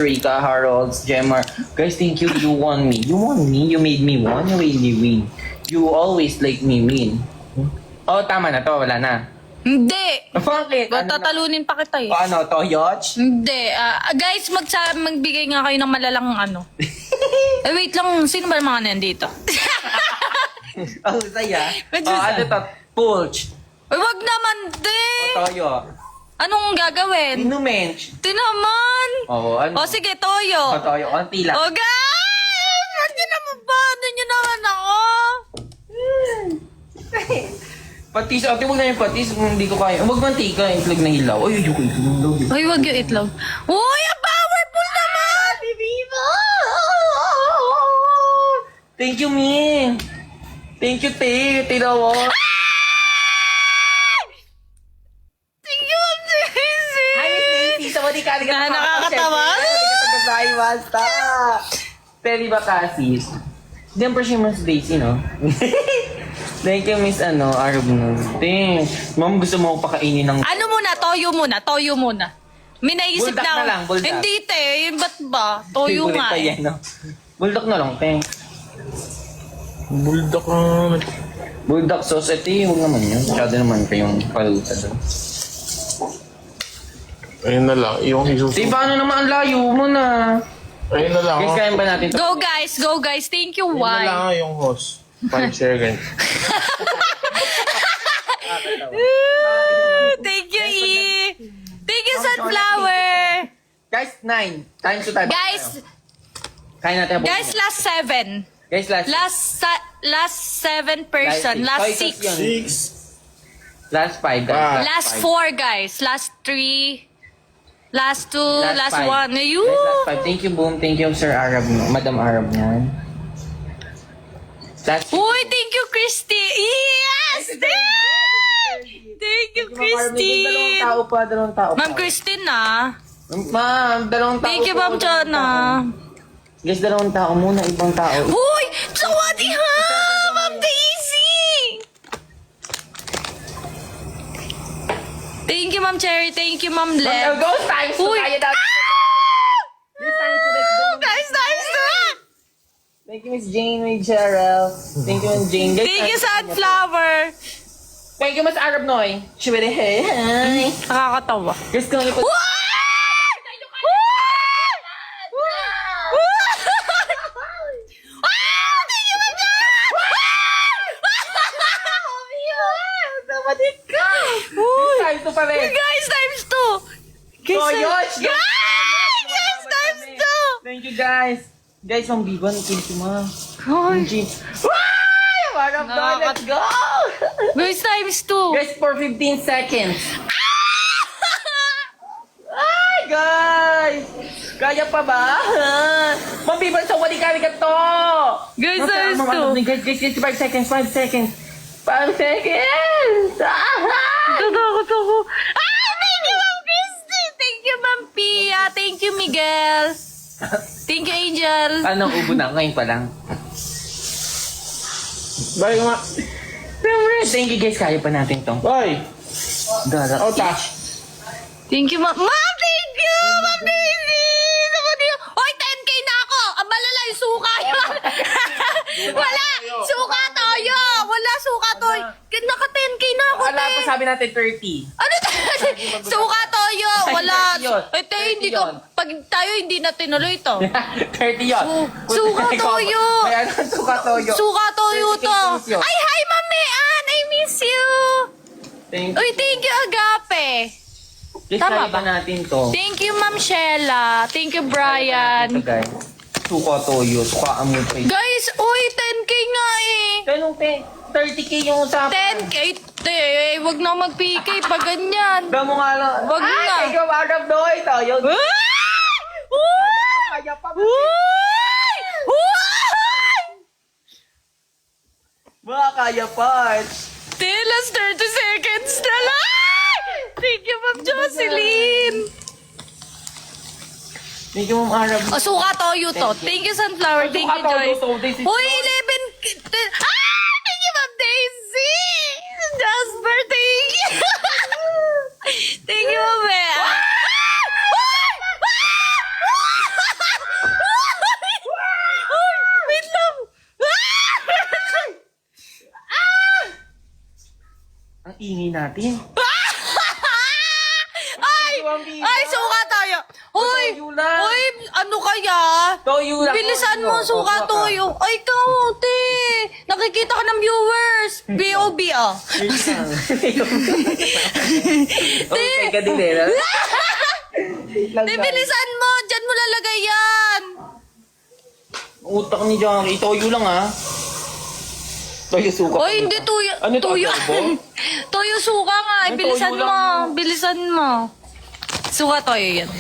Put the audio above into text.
Rika, Harold, Gemma. Guys, thank you. You won me. You won me. You made me won. You made me win. You always like me win. Oh, tama na to. Wala na. Hindi. Bakit? Tatalunin pa kita eh. O ano to? Yoch? Hindi. Guys, magbigay nga kayo ng malalang ano. Wait lang. Sino ba mga nandito? Oh, saya. Medyo Oh, ano to? Pulch. Wag naman, di. O, toyo. Anong gagawin? Inumench. Tinaman. Oo, ano? O sige, toyo. O, toyo. Konti lang. O guys! Wag niyo naman ba? Ano niyo naman ako? Patis. Ate, huwag na yung patis. Hindi ko kaya. Huwag mantika. Itlog na hilaw. Ay, yung itlog na hilaw. Uy, wag yung itlog. Uy, ang powerful naman! Viva! Thank you, me. Thank you, te. Tinawa. Thank you, Ma'am Daisy! Hi, Miss Daisy. Sabadi ka. Nakakatawa. Bye, basta. Pwede ba kasi? Siyempre siya Miss Daisy, no? Thank you, Miss Arab no. Thanks. Ma'am, gusto mo ako pakainin ng... Ano muna? Toyo muna. Toyo muna. May naisip Buldak na lang, buldak. Hindi, te. Ba't ba? Toyo Favorite nga pa eh. yan, no? Bulldog na lang, thanks. Bulldog naman. Bulldog sauce, huwag naman yun. Masyado naman kayong palusa doon. Ayun na lang. Yung isusunod. Di ba ano naman ang layo mo na? Ayun na lang. Guys, kaya ba natin to? Go guys, go guys. Thank you, Ayun na lang why? yung host. 5 seconds. Thank you, E. Thank you, Sunflower. Guys, 9. Time to time. Guys, Kaya natin. guys, last 7. Guys, Last 7 person. Last 6. 6. Last 5, guys. Ah. Last 4, guys. Last 3. Last 2. Last 1. Ayun. Guys, last 5. Thank you, Boom. Thank you, Sir Arab. Madam Arab yan. Last Uy, thank you, Christy. Yes! Thank you, Christy. Dalawang tao pa. Ma'am Christine, ah. Ma'am, dalawang tao. Thank you, Ma'am Jana. Guys, dalawang tao muna, ibang tao. Uy! Sawadi ha! Ma'am Daisy! Thank you, Ma'am Cherry. Thank you, Ma'am Lev. Ghost times to Uy! tayo dati. This time to let's go. Guys, nice to Thank you, Miss Jane, Miss Cheryl. Thank you, Miss Jane. Guys, Thank you, Sunflower. Thank you, Miss Arab Noy. Shibere, hey, hi. Nakakatawa. Guys, kung ipag... Time to pa rin. Guys, times 2. Toyosh! Guys, times 2. Thank you, guys. Guys, Ma'am Biban, thank you, Ma. Ay, G. Why? Arab Noy, let's go! guys, times 2. Guys, for 15 seconds. Ay, guys! Kaya pa ba? Ma'am Biban, sa wali kami ka to! Guys, Nasa- times ano, 2. Guys, 5 seconds, 5 seconds. 5 seconds! Tatakot ako. Thank you, Ma'am Christy. Thank you, Ma'am Pia. Thank you, Miguel. Thank you, Angel. Anong ubo na? Ngayon pa lang. Bye, ma. Thank you, guys. Kaya pa natin to. Bye. Darat. Oh, Tash. Thank you, Ma'am. Ma'am, thank you, Ma'am Daisy. Sabi niyo, oy, 10K na ako. Ang malala yung suka yun. Wala. Suka toyo. Wala suka toyo. Naka 10K na ako, Wala te. pa sabi natin 30. Ano suka toyo. Wala. Yun. Eh, te, hindi ko. Pag tayo hindi na tinuloy to. 30 yun. Suka toyo. Kaya ano, suka toyo. Suka toyo 30K to. please yun. Ay, hi, Ma'am Mean. I miss you. Thank Uy, thank you, Agape. Guys, Tama kaya pa ba? natin to. Thank you, Ma'am Shella. Thank you, Brian. Ito, guys. Suka toyo. Suka mo pa. Guys, uy, 10K nga eh. Ganun, 30K yung usapan. 10K, wag na mag-PK pa ganyan. Damo nga lang. Wag Ay, na. ikaw, Arab Noy. Tayo. Uy! Kaya pa ba? Uy! Uy! Mga kaya pa. Last 30 seconds na lang! Thank you, Ma'am Jocelyn. Thank you, Ma'am Arab. O, suka toyo to. Thank you, Sunflower. Thank you, Suka toyo Joyce. to. This is- Uy, 11... Thank you, Ma'am Daisy. Jasper, thank you. Thank you, Ma'am Bea. kainin natin. Ay, suka tayo. Uy, toyo lang. uy, ano kaya? Toyo lang. Bilisan mo, toyo. suka Suka ka. toyo. Ay, ikaw, te. Nakikita ka ng viewers. B.O.B. ah. Okay ka din eh. no? Te, bilisan mo. Diyan mo lalagay yan. Utak ni Jackie. Toyo lang ah. Toyo suka. Oy, hindi tuyo. Ano to, Tuyo. adobo? Tuyo suka nga. Ay, Ay, bilisan toyo mo. lang. Bilisan mo. Suka toyo yan.